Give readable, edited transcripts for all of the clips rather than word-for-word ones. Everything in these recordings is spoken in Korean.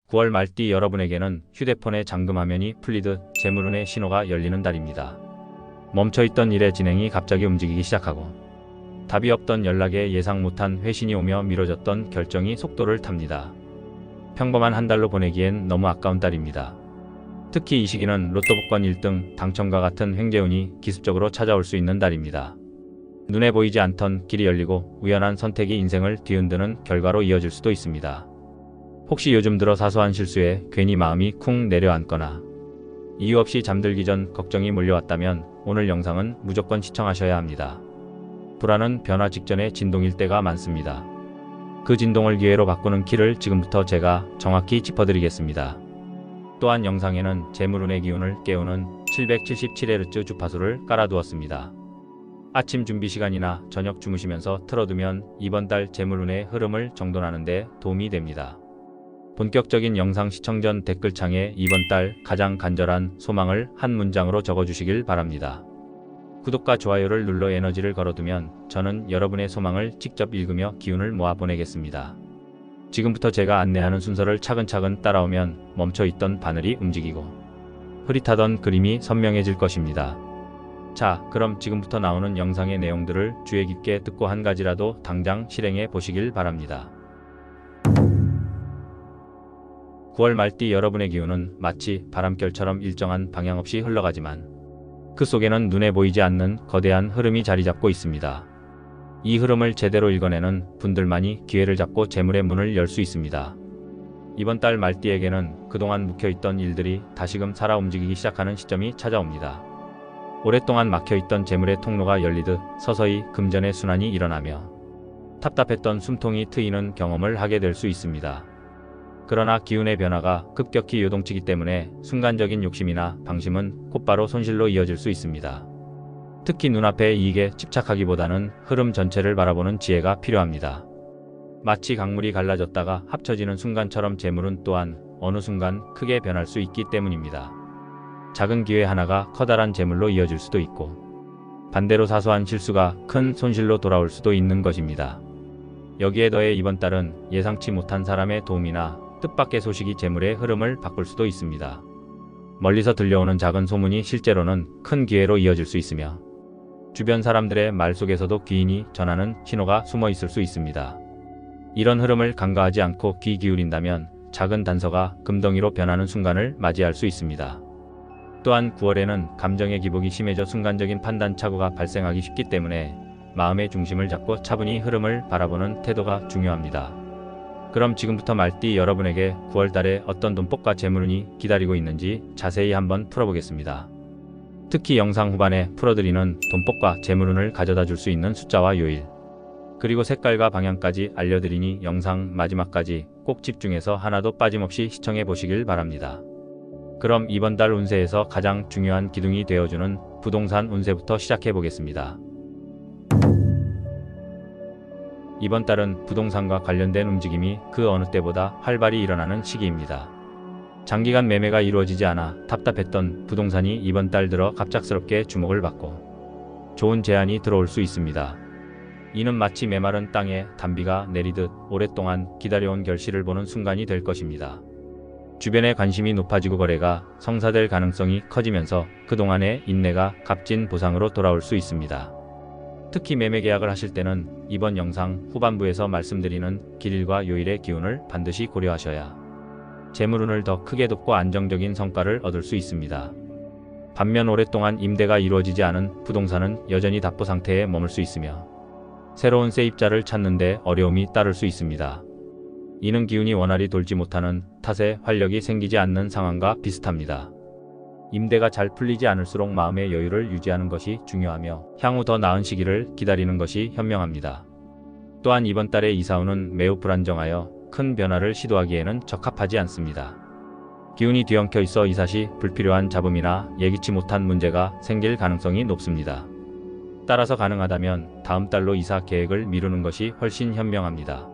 9월 말띠 여러분에게는 휴대폰의 잠금화면이 풀리듯 재물운의 신호가 열리는 달입니다. 멈춰있던 일의 진행이 갑자기 움직이기 시작하고 답이 없던 연락에 예상 못한 회신이 오며 미뤄졌던 결정이 속도를 탑니다. 평범한 한 달로 보내기엔 너무 아까운 달입니다. 특히 이 시기는 로또 복권 1등 당첨과 같은 횡재운이 기습적으로 찾아올 수 있는 달입니다. 눈에 보이지 않던 길이 열리고 우연한 선택이 인생을 뒤흔드는 결과로 이어질 수도 있습니다. 혹시 요즘 들어 사소한 실수에 괜히 마음이 쿵 내려앉거나 이유 없이 잠들기 전 걱정이 몰려왔다면 오늘 영상은 무조건 시청하셔야 합니다. 불안은 변화 직전의 진동일 때가 많습니다. 그 진동을 기회로 바꾸는 키를 지금부터 제가 정확히 짚어드리겠습니다. 또한 영상에는 재물운의 기운을 깨우는 777Hz 주파수를 깔아두었습니다. 아침 준비 시간이나 저녁 주무시면서 틀어두면 이번 달 재물운의 흐름을 정돈하는 데 도움이 됩니다. 본격적인 영상 시청 전 댓글창에 이번 달 가장 간절한 소망을 한 문장으로 적어주시길 바랍니다. 구독과 좋아요를 눌러 에너지를 걸어두면 저는 여러분의 소망을 직접 읽으며 기운을 모아 보내겠습니다. 지금부터 제가 안내하는 순서를 차근차근 따라오면 멈춰있던 바늘이 움직이고 흐릿하던 그림이 선명해질 것입니다. 자, 그럼 지금부터 나오는 영상의 내용들을 주의 깊게 듣고 한 가지라도 당장 실행해 보시길 바랍니다. 9월 말띠 여러분의 기운은 마치 바람결처럼 일정한 방향 없이 흘러가지만 그 속에는 눈에 보이지 않는 거대한 흐름이 자리 잡고 있습니다. 이 흐름을 제대로 읽어내는 분들만이 기회를 잡고 재물의 문을 열 수 있습니다. 이번 달 말띠에게는 그동안 묵혀있던 일들이 다시금 살아 움직이기 시작하는 시점이 찾아옵니다. 오랫동안 막혀있던 재물의 통로가 열리듯 서서히 금전의 순환이 일어나며 답답했던 숨통이 트이는 경험을 하게 될 수 있습니다. 그러나 기운의 변화가 급격히 요동치기 때문에 순간적인 욕심이나 방심은 곧바로 손실로 이어질 수 있습니다. 특히 눈앞의 이익에 집착하기보다는 흐름 전체를 바라보는 지혜가 필요합니다. 마치 강물이 갈라졌다가 합쳐지는 순간처럼 재물은 또한 어느 순간 크게 변할 수 있기 때문입니다. 작은 기회 하나가 커다란 재물로 이어질 수도 있고 반대로 사소한 실수가 큰 손실로 돌아올 수도 있는 것입니다. 여기에 더해 이번 달은 예상치 못한 사람의 도움이나 뜻밖의 소식이 재물의 흐름을 바꿀 수도 있습니다. 멀리서 들려오는 작은 소문이 실제로는 큰 기회로 이어질 수 있으며 주변 사람들의 말 속에서도 귀인이 전하는 신호가 숨어 있을 수 있습니다. 이런 흐름을 간과하지 않고 귀 기울인다면 작은 단서가 금덩이로 변하는 순간을 맞이할 수 있습니다. 또한 9월에는 감정의 기복이 심해져 순간적인 판단 착오가 발생하기 쉽기 때문에 마음의 중심을 잡고 차분히 흐름을 바라보는 태도가 중요합니다. 그럼 지금부터 말띠 여러분에게 9월달에 어떤 돈복과 재물운이 기다리고 있는지 자세히 한번 풀어보겠습니다. 특히 영상 후반에 풀어드리는 돈복과 재물운을 가져다 줄 수 있는 숫자와 요일, 그리고 색깔과 방향까지 알려드리니 영상 마지막까지 꼭 집중해서 하나도 빠짐없이 시청해 보시길 바랍니다. 그럼 이번 달 운세에서 가장 중요한 기둥이 되어주는 부동산 운세부터 시작해 보겠습니다. 이번 달은 부동산과 관련된 움직임이 그 어느 때보다 활발히 일어나는 시기입니다. 장기간 매매가 이루어지지 않아 답답했던 부동산이 이번 달 들어 갑작스럽게 주목을 받고 좋은 제안이 들어올 수 있습니다. 이는 마치 메마른 땅에 단비가 내리듯 오랫동안 기다려온 결실을 보는 순간이 될 것입니다. 주변의 관심이 높아지고 거래가 성사될 가능성이 커지면서 그동안의 인내가 값진 보상으로 돌아올 수 있습니다. 특히 매매 계약을 하실 때는 이번 영상 후반부에서 말씀드리는 길일과 요일의 기운을 반드시 고려하셔야 재물운을 더 크게 돕고 안정적인 성과를 얻을 수 있습니다. 반면 오랫동안 임대가 이루어지지 않은 부동산은 여전히 답보 상태에 머물 수 있으며 새로운 세입자를 찾는 데 어려움이 따를 수 있습니다. 이는 기운이 원활히 돌지 못하는 탓에 활력이 생기지 않는 상황과 비슷합니다. 임대가 잘 풀리지 않을수록 마음의 여유를 유지하는 것이 중요하며 향후 더 나은 시기를 기다리는 것이 현명합니다. 또한 이번 달의 이사운은 매우 불안정하여 큰 변화를 시도하기에는 적합하지 않습니다. 기운이 뒤엉켜 있어 이사 시 불필요한 잡음이나 예기치 못한 문제가 생길 가능성이 높습니다. 따라서 가능하다면 다음 달로 이사 계획을 미루는 것이 훨씬 현명합니다.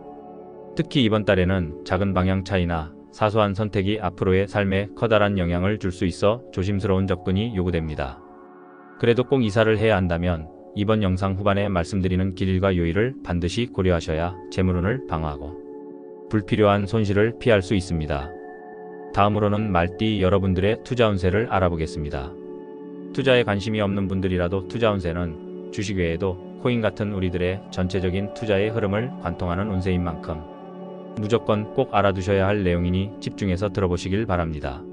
특히 이번 달에는 작은 방향 차이나 사소한 선택이 앞으로의 삶에 커다란 영향을 줄 수 있어 조심스러운 접근이 요구됩니다. 그래도 꼭 이사를 해야 한다면 이번 영상 후반에 말씀드리는 길일과 요일을 반드시 고려하셔야 재물운을 방어하고 불필요한 손실을 피할 수 있습니다. 다음으로는 말띠 여러분들의 투자 운세를 알아보겠습니다. 투자에 관심이 없는 분들이라도 투자 운세는 주식 외에도 코인 같은 우리들의 전체적인 투자의 흐름을 관통하는 운세인 만큼 무조건 꼭 알아두셔야 할 내용이니 집중해서 들어보시길 바랍니다.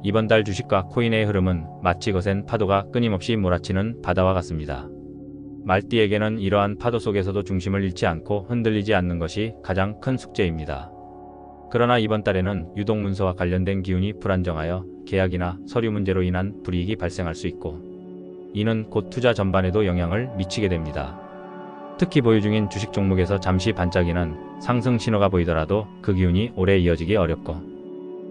이번 달 주식과 코인의 흐름은 마치 거센 파도가 끊임없이 몰아치는 바다와 같습니다. 말띠에게는 이러한 파도 속에서도 중심을 잃지 않고 흔들리지 않는 것이 가장 큰 숙제입니다. 그러나 이번 달에는 유독 문서와 관련된 기운이 불안정하여 계약이나 서류 문제로 인한 불이익이 발생할 수 있고, 이는 곧 투자 전반에도 영향을 미치게 됩니다. 특히 보유 중인 주식 종목에서 잠시 반짝이는 상승 신호가 보이더라도 그 기운이 오래 이어지기 어렵고,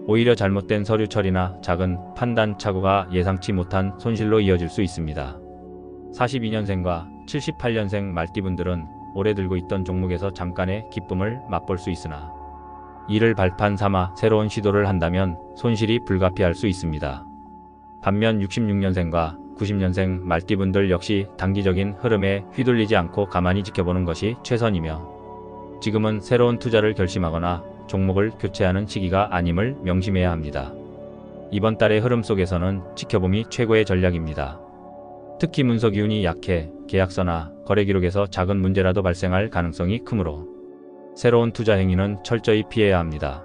오히려 잘못된 서류 처리나 작은 판단 착오가 예상치 못한 손실로 이어질 수 있습니다. 42년생과 78년생 말띠분들은 오래 들고 있던 종목에서 잠깐의 기쁨을 맛볼 수 있으나 이를 발판 삼아 새로운 시도를 한다면 손실이 불가피할 수 있습니다. 반면 66년생과 90년생 말띠분들 역시 단기적인 흐름에 휘둘리지 않고 가만히 지켜보는 것이 최선이며, 지금은 새로운 투자를 결심하거나 종목을 교체하는 시기가 아님을 명심해야 합니다. 이번 달의 흐름 속에서는 지켜봄이 최고의 전략입니다. 특히 문서 기운이 약해 계약서나 거래 기록에서 작은 문제라도 발생할 가능성이 크므로 새로운 투자 행위는 철저히 피해야 합니다.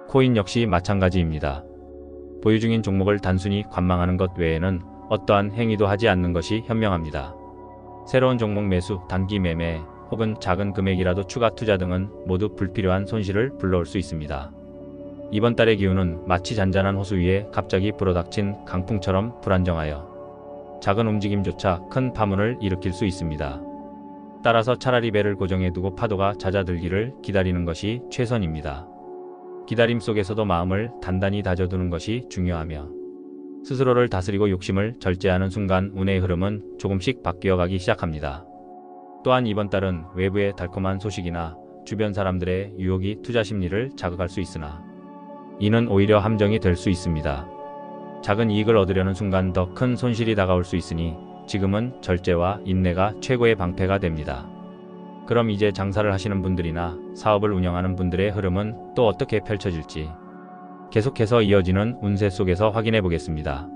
코인 역시 마찬가지입니다. 보유 중인 종목을 단순히 관망하는 것 외에는 어떠한 행위도 하지 않는 것이 현명합니다. 새로운 종목 매수, 단기 매매, 혹은 작은 금액이라도 추가 투자 등은 모두 불필요한 손실을 불러올 수 있습니다. 이번 달의 기운은 마치 잔잔한 호수 위에 갑자기 불어닥친 강풍처럼 불안정하여 작은 움직임조차 큰 파문을 일으킬 수 있습니다. 따라서 차라리 배를 고정해 두고 파도가 잦아들기를 기다리는 것이 최선입니다. 기다림 속에서도 마음을 단단히 다져두는 것이 중요하며, 스스로를 다스리고 욕심을 절제하는 순간 운의 흐름은 조금씩 바뀌어가기 시작합니다. 또한 이번 달은 외부의 달콤한 소식이나 주변 사람들의 유혹이 투자 심리를 자극할 수 있으나 이는 오히려 함정이 될 수 있습니다. 작은 이익을 얻으려는 순간 더 큰 손실이 다가올 수 있으니 지금은 절제와 인내가 최고의 방패가 됩니다. 그럼 이제 장사를 하시는 분들이나 사업을 운영하는 분들의 흐름은 또 어떻게 펼쳐질지 계속해서 이어지는 운세 속에서 확인해 보겠습니다.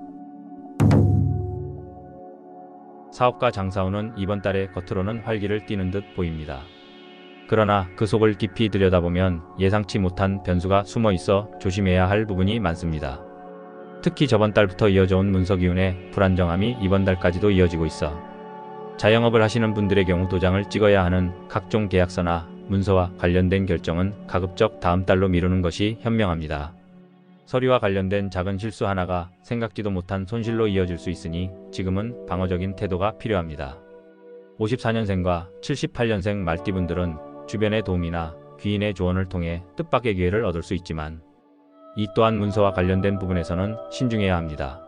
사업과 장사운은 이번 달에 겉으로는 활기를 띠는 듯 보입니다. 그러나 그 속을 깊이 들여다보면 예상치 못한 변수가 숨어 있어 조심해야 할 부분이 많습니다. 특히 저번 달부터 이어져온 문서 기운의 불안정함이 이번 달까지도 이어지고 있어 자영업을 하시는 분들의 경우 도장을 찍어야 하는 각종 계약서나 문서와 관련된 결정은 가급적 다음 달로 미루는 것이 현명합니다. 서류와 관련된 작은 실수 하나가 생각지도 못한 손실로 이어질 수 있으니 지금은 방어적인 태도가 필요합니다. 54년생과 78년생 말띠분들은 주변의 도움이나 귀인의 조언을 통해 뜻밖의 기회를 얻을 수 있지만, 이 또한 문서와 관련된 부분에서는 신중해야 합니다.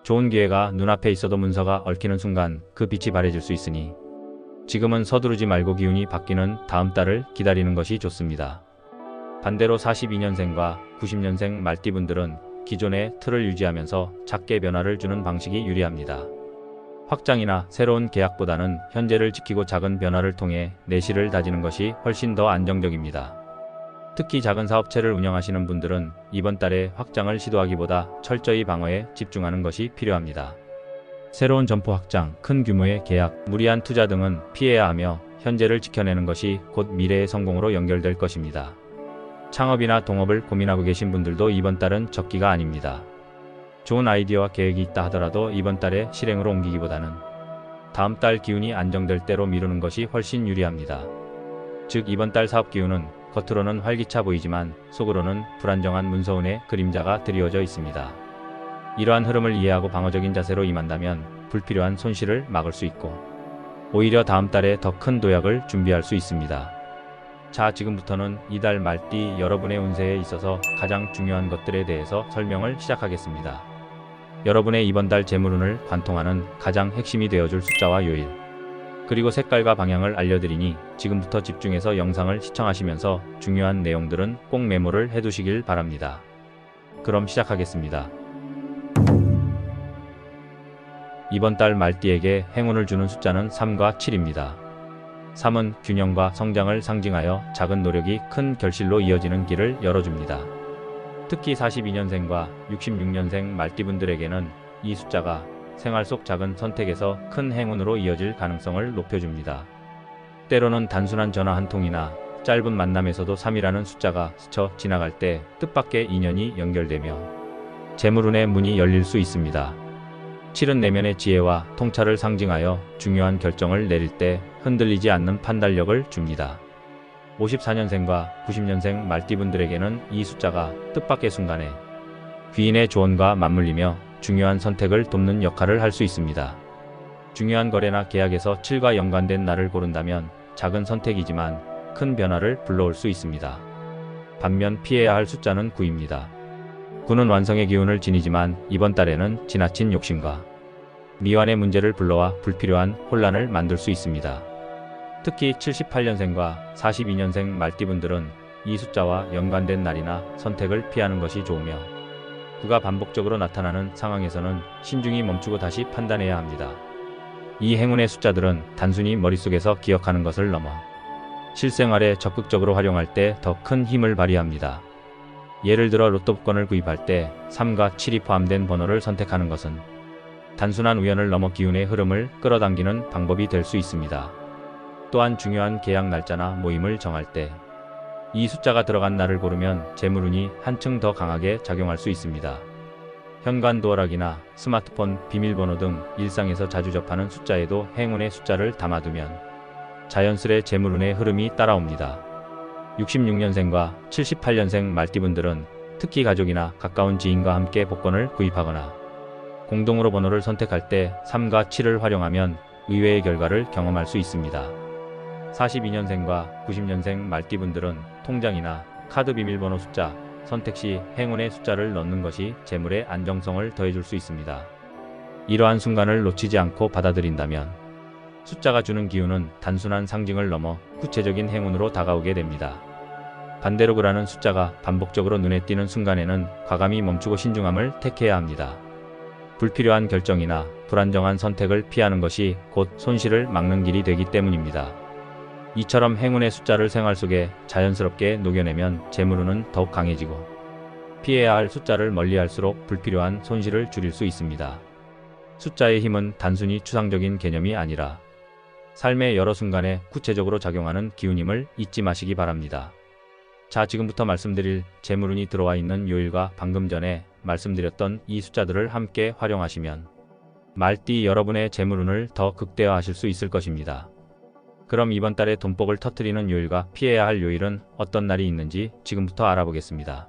좋은 기회가 눈앞에 있어도 문서가 얽히는 순간 그 빛이 바래질 수 있으니 지금은 서두르지 말고 기운이 바뀌는 다음 달을 기다리는 것이 좋습니다. 반대로 42년생과 90년생 말띠분들은 기존의 틀을 유지하면서 작게 변화를 주는 방식이 유리합니다. 확장이나 새로운 계약보다는 현재를 지키고 작은 변화를 통해 내실을 다지는 것이 훨씬 더 안정적입니다. 특히 작은 사업체를 운영하시는 분들은 이번 달에 확장을 시도하기보다 철저히 방어에 집중하는 것이 필요합니다. 새로운 점포 확장, 큰 규모의 계약, 무리한 투자 등은 피해야 하며 현재를 지켜내는 것이 곧 미래의 성공으로 연결될 것입니다. 창업이나 동업을 고민하고 계신 분들도 이번 달은 적기가 아닙니다. 좋은 아이디어와 계획이 있다 하더라도 이번 달에 실행으로 옮기기보다는 다음 달 기운이 안정될 때로 미루는 것이 훨씬 유리합니다. 즉 이번 달 사업 기운은 겉으로는 활기차 보이지만 속으로는 불안정한 문서운의 그림자가 드리워져 있습니다. 이러한 흐름을 이해하고 방어적인 자세로 임한다면 불필요한 손실을 막을 수 있고 오히려 다음 달에 더 큰 도약을 준비할 수 있습니다. 자, 지금부터는 이달 말띠 여러분의 운세에 있어서 가장 중요한 것들에 대해서 설명을 시작하겠습니다. 여러분의 이번 달 재물운을 관통하는 가장 핵심이 되어줄 숫자와 요일, 그리고 색깔과 방향을 알려드리니 지금부터 집중해서 영상을 시청하시면서 중요한 내용들은 꼭 메모를 해두시길 바랍니다. 그럼 시작하겠습니다. 이번 달 말띠에게 행운을 주는 숫자는 3과 7입니다. 3은 균형과 성장을 상징하여 작은 노력이 큰 결실로 이어지는 길을 열어줍니다. 특히 42년생과 66년생 말띠분들에게는 이 숫자가 생활 속 작은 선택에서 큰 행운으로 이어질 가능성을 높여줍니다. 때로는 단순한 전화 한 통이나 짧은 만남에서도 3이라는 숫자가 스쳐 지나갈 때 뜻밖의 인연이 연결되며 재물운의 문이 열릴 수 있습니다. 7은 내면의 지혜와 통찰을 상징하여 중요한 결정을 내릴 때 흔들리지 않는 판단력을 줍니다. 54년생과 90년생 말띠분들에게는 이 숫자가 뜻밖의 순간에 귀인의 조언과 맞물리며 중요한 선택을 돕는 역할을 할 수 있습니다. 중요한 거래나 계약에서 7과 연관된 날을 고른다면 작은 선택이지만 큰 변화를 불러올 수 있습니다. 반면 피해야 할 숫자는 9입니다. 9는 완성의 기운을 지니지만 이번 달에는 지나친 욕심과 미완의 문제를 불러와 불필요한 혼란을 만들 수 있습니다. 특히 78년생과 42년생 말띠분들은 이 숫자와 연관된 날이나 선택을 피하는 것이 좋으며 9가 반복적으로 나타나는 상황에서는 신중히 멈추고 다시 판단해야 합니다. 이 행운의 숫자들은 단순히 머릿속에서 기억하는 것을 넘어 실생활에 적극적으로 활용할 때 더 큰 힘을 발휘합니다. 예를 들어 로또 복권을 구입할 때 3과 7이 포함된 번호를 선택하는 것은 단순한 우연을 넘어 기운의 흐름을 끌어당기는 방법이 될 수 있습니다. 또한 중요한 계약 날짜나 모임을 정할 때 이 숫자가 들어간 날을 고르면 재물운이 한층 더 강하게 작용할 수 있습니다. 현관 도어락이나 스마트폰 비밀번호 등 일상에서 자주 접하는 숫자에도 행운의 숫자를 담아두면 자연스레 재물운의 흐름이 따라옵니다. 66년생과 78년생 말띠분들은 특히 가족이나 가까운 지인과 함께 복권을 구입하거나 공동으로 번호를 선택할 때 3과 7을 활용하면 의외의 결과를 경험할 수 있습니다. 42년생과 90년생 말띠분들은 통장이나 카드 비밀번호 숫자 선택 시 행운의 숫자를 넣는 것이 재물의 안정성을 더해줄 수 있습니다. 이러한 순간을 놓치지 않고 받아들인다면 숫자가 주는 기운은 단순한 상징을 넘어 구체적인 행운으로 다가오게 됩니다. 반대로 그라는 숫자가 반복적으로 눈에 띄는 순간에는 과감히 멈추고 신중함을 택해야 합니다. 불필요한 결정이나 불안정한 선택을 피하는 것이 곧 손실을 막는 길이 되기 때문입니다. 이처럼 행운의 숫자를 생활 속에 자연스럽게 녹여내면 재물운은 더욱 강해지고 피해야 할 숫자를 멀리할수록 불필요한 손실을 줄일 수 있습니다. 숫자의 힘은 단순히 추상적인 개념이 아니라 삶의 여러 순간에 구체적으로 작용하는 기운임을 잊지 마시기 바랍니다. 자, 지금부터 말씀드릴 재물운이 들어와 있는 요일과 방금 전에 말씀드렸던 이 숫자들을 함께 활용하시면 말띠 여러분의 재물운을 더 극대화하실 수 있을 것입니다. 그럼 이번 달에 돈복을 터뜨리는 요일과 피해야 할 요일은 어떤 날이 있는지 지금부터 알아보겠습니다.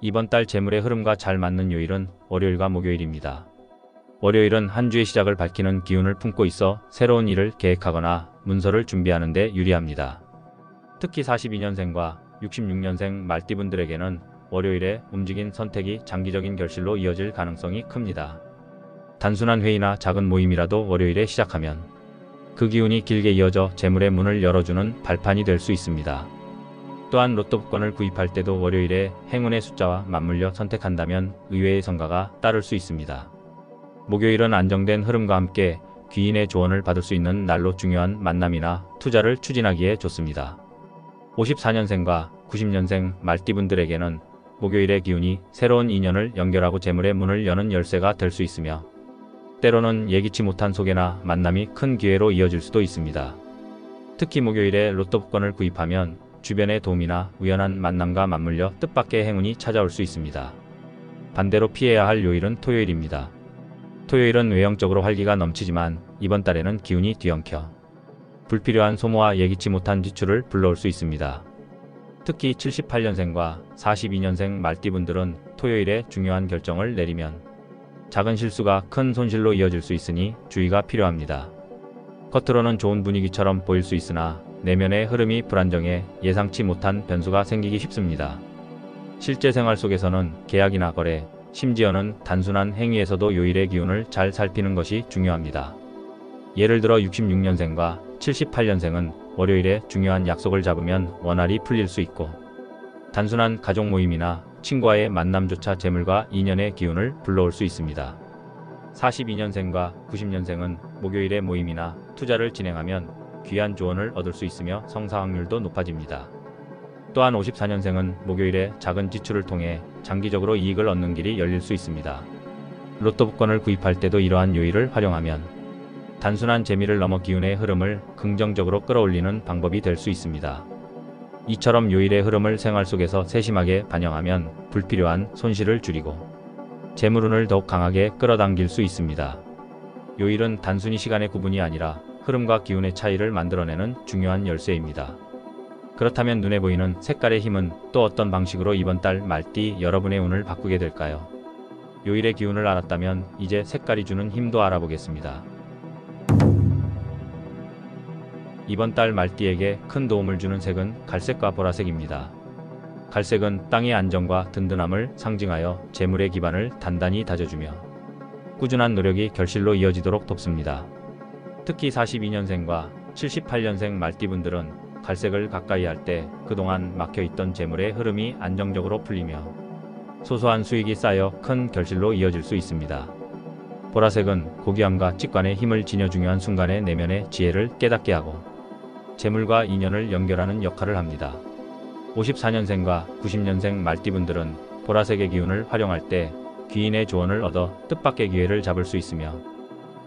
이번 달 재물의 흐름과 잘 맞는 요일은 월요일과 목요일입니다. 월요일은 한 주의 시작을 밝히는 기운을 품고 있어 새로운 일을 계획하거나 문서를 준비하는 데 유리합니다. 특히 42년생과 66년생 말띠분들에게는 월요일에 움직인 선택이 장기적인 결실로 이어질 가능성이 큽니다. 단순한 회의나 작은 모임이라도 월요일에 시작하면 그 기운이 길게 이어져 재물의 문을 열어주는 발판이 될 수 있습니다. 또한 로또 복권을 구입할 때도 월요일에 행운의 숫자와 맞물려 선택한다면 의외의 성과가 따를 수 있습니다. 목요일은 안정된 흐름과 함께 귀인의 조언을 받을 수 있는 날로 중요한 만남이나 투자를 추진하기에 좋습니다. 54년생과 90년생 말띠분들에게는 목요일의 기운이 새로운 인연을 연결하고 재물의 문을 여는 열쇠가 될 수 있으며 때로는 예기치 못한 소개나 만남이 큰 기회로 이어질 수도 있습니다. 특히 목요일에 로또 복권을 구입하면 주변의 도움이나 우연한 만남과 맞물려 뜻밖의 행운이 찾아올 수 있습니다. 반대로 피해야 할 요일은 토요일입니다. 토요일은 외형적으로 활기가 넘치지만 이번 달에는 기운이 뒤엉켜 불필요한 소모와 예기치 못한 지출을 불러올 수 있습니다. 특히 78년생과 42년생 말띠분들은 토요일에 중요한 결정을 내리면 작은 실수가 큰 손실로 이어질 수 있으니 주의가 필요합니다. 겉으로는 좋은 분위기처럼 보일 수 있으나 내면의 흐름이 불안정해 예상치 못한 변수가 생기기 쉽습니다. 실제 생활 속에서는 계약이나 거래, 심지어는 단순한 행위에서도 요일의 기운을 잘 살피는 것이 중요합니다. 예를 들어 66년생과 78년생은 월요일에 중요한 약속을 잡으면 원활히 풀릴 수 있고 단순한 가족 모임이나 친구와의 만남조차 재물과 인연의 기운을 불러올 수 있습니다. 42년생과 90년생은 목요일에 모임이나 투자를 진행하면 귀한 조언을 얻을 수 있으며 성사 확률도 높아집니다. 또한 54년생은 목요일에 작은 지출을 통해 장기적으로 이익을 얻는 길이 열릴 수 있습니다. 로또 복권을 구입할 때도 이러한 요일을 활용하면 단순한 재미를 넘어 기운의 흐름을 긍정적으로 끌어올리는 방법이 될 수 있습니다. 이처럼 요일의 흐름을 생활 속에서 세심하게 반영하면 불필요한 손실을 줄이고 재물운을 더욱 강하게 끌어당길 수 있습니다. 요일은 단순히 시간의 구분이 아니라 흐름과 기운의 차이를 만들어내는 중요한 열쇠입니다. 그렇다면 눈에 보이는 색깔의 힘은 또 어떤 방식으로 이번 달 말띠 여러분의 운을 바꾸게 될까요? 요일의 기운을 알았다면 이제 색깔이 주는 힘도 알아보겠습니다. 이번 달 말띠에게 큰 도움을 주는 색은 갈색과 보라색입니다. 갈색은 땅의 안정과 든든함을 상징하여 재물의 기반을 단단히 다져주며 꾸준한 노력이 결실로 이어지도록 돕습니다. 특히 42년생과 78년생 말띠분들은 갈색을 가까이 할 때 그동안 막혀있던 재물의 흐름이 안정적으로 풀리며 소소한 수익이 쌓여 큰 결실로 이어질 수 있습니다. 보라색은 고귀함과 직관의 힘을 지녀 중요한 순간에 내면의 지혜를 깨닫게 하고 재물과 인연을 연결하는 역할을 합니다. 54년생과 90년생 말띠분들은 보라색의 기운을 활용할 때 귀인의 조언을 얻어 뜻밖의 기회를 잡을 수 있으며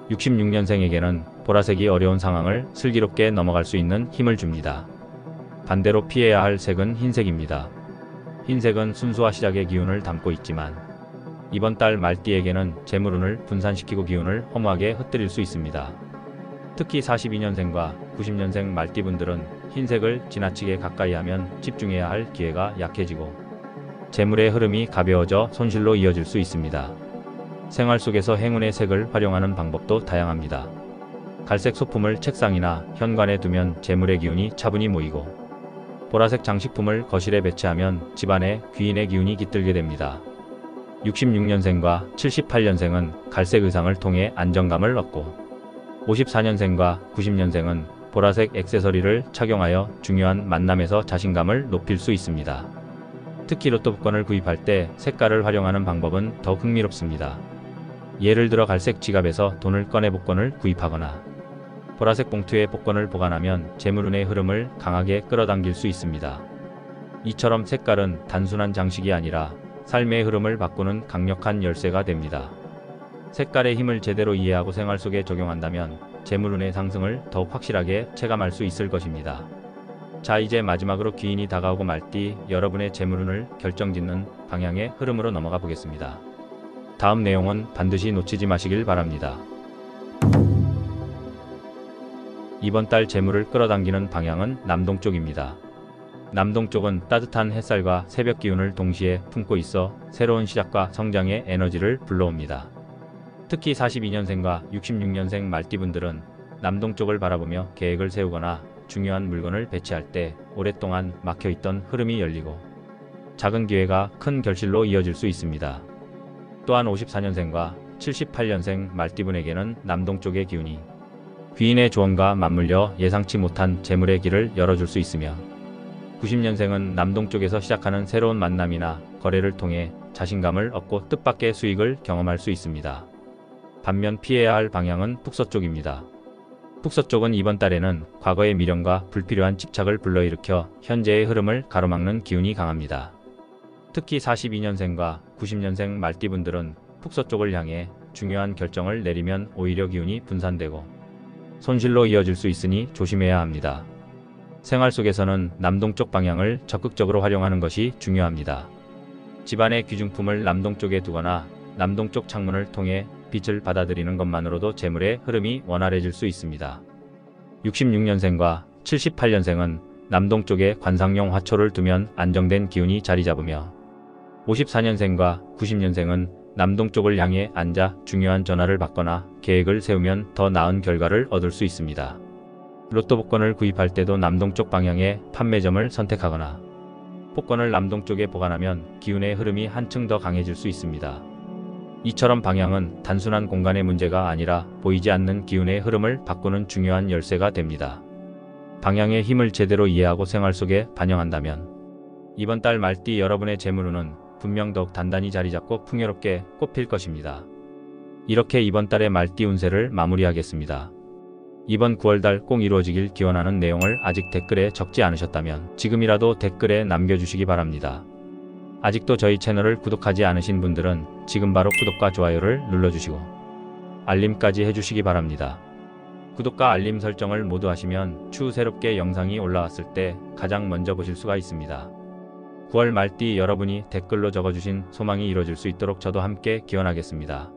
66년생에게는 보라색이 어려운 상황을 슬기롭게 넘어갈 수 있는 힘을 줍니다. 반대로 피해야 할 색은 흰색입니다. 흰색은 순수와 시작의 기운을 담고 있지만 이번 달 말띠에게는 재물운을 분산시키고 기운을 허무하게 흩뜨릴 수 있습니다. 특히 42년생과 90년생 말띠분들은 흰색을 지나치게 가까이 하면 집중해야 할 기회가 약해지고 재물의 흐름이 가벼워져 손실로 이어질 수 있습니다. 생활 속에서 행운의 색을 활용하는 방법도 다양합니다. 갈색 소품을 책상이나 현관에 두면 재물의 기운이 차분히 모이고 보라색 장식품을 거실에 배치하면 집안에 귀인의 기운이 깃들게 됩니다. 66년생과 78년생은 갈색 의상을 통해 안정감을 얻고 54년생과 90년생은 보라색 액세서리를 착용하여 중요한 만남에서 자신감을 높일 수 있습니다. 특히 로또 복권을 구입할 때 색깔을 활용하는 방법은 더욱 흥미롭습니다. 예를 들어 갈색 지갑에서 돈을 꺼내 복권을 구입하거나 보라색 봉투에 복권을 보관하면 재물운의 흐름을 강하게 끌어당길 수 있습니다. 이처럼 색깔은 단순한 장식이 아니라 삶의 흐름을 바꾸는 강력한 열쇠가 됩니다. 색깔의 힘을 제대로 이해하고 생활 속에 적용한다면 재물운의 상승을 더욱 확실하게 체감할 수 있을 것입니다. 자, 이제 마지막으로 귀인이 다가오고 말띠 여러분의 재물운을 결정짓는 방향의 흐름으로 넘어가 보겠습니다. 다음 내용은 반드시 놓치지 마시길 바랍니다. 이번 달 재물을 끌어당기는 방향은 남동쪽입니다. 남동쪽은 따뜻한 햇살과 새벽 기운을 동시에 품고 있어 새로운 시작과 성장의 에너지를 불러옵니다. 특히 42년생과 66년생 말띠분들은 남동쪽을 바라보며 계획을 세우거나 중요한 물건을 배치할 때 오랫동안 막혀있던 흐름이 열리고 작은 기회가 큰 결실로 이어질 수 있습니다. 또한 54년생과 78년생 말띠분에게는 남동쪽의 기운이 귀인의 조언과 맞물려 예상치 못한 재물의 길을 열어줄 수 있으며 90년생은 남동쪽에서 시작하는 새로운 만남이나 거래를 통해 자신감을 얻고 뜻밖의 수익을 경험할 수 있습니다. 반면 피해야 할 방향은 북서쪽입니다. 북서쪽은 이번 달에는 과거의 미련과 불필요한 집착을 불러일으켜 현재의 흐름을 가로막는 기운이 강합니다. 특히 42년생과 90년생 말띠분들은 북서쪽을 향해 중요한 결정을 내리면 오히려 기운이 분산되고 손실로 이어질 수 있으니 조심해야 합니다. 생활 속에서는 남동쪽 방향을 적극적으로 활용하는 것이 중요합니다. 집안의 귀중품을 남동쪽에 두거나 남동쪽 창문을 통해 빛을 받아들이는 것만으로도 재물의 흐름이 원활해질 수 있습니다. 66년생과 78년생은 남동쪽에 관상용 화초를 두면 안정된 기운이 자리 잡으며 54년생과 90년생은 남동쪽을 향해 앉아 중요한 전화를 받거나 계획을 세우면 더 나은 결과를 얻을 수 있습니다. 로또 복권을 구입할 때도 남동쪽 방향의 판매점을 선택하거나 복권을 남동쪽에 보관하면 기운의 흐름이 한층 더 강해질 수 있습니다. 이처럼 방향은 단순한 공간의 문제가 아니라 보이지 않는 기운의 흐름을 바꾸는 중요한 열쇠가 됩니다. 방향의 힘을 제대로 이해하고 생활 속에 반영한다면 이번 달 말띠 여러분의 재물운은 분명 더욱 단단히 자리 잡고 풍요롭게 꽃필 것입니다. 이렇게 이번 달의 말띠 운세를 마무리하겠습니다. 이번 9월달 꼭 이루어지길 기원하는 내용을 아직 댓글에 적지 않으셨다면 지금이라도 댓글에 남겨주시기 바랍니다. 아직도 저희 채널을 구독하지 않으신 분들은 지금 바로 구독과 좋아요를 눌러주시고 알림까지 해주시기 바랍니다. 구독과 알림 설정을 모두 하시면 추후 새롭게 영상이 올라왔을 때 가장 먼저 보실 수가 있습니다. 9월 말띠 여러분이 댓글로 적어주신 소망이 이루어질 수 있도록 저도 함께 기원하겠습니다.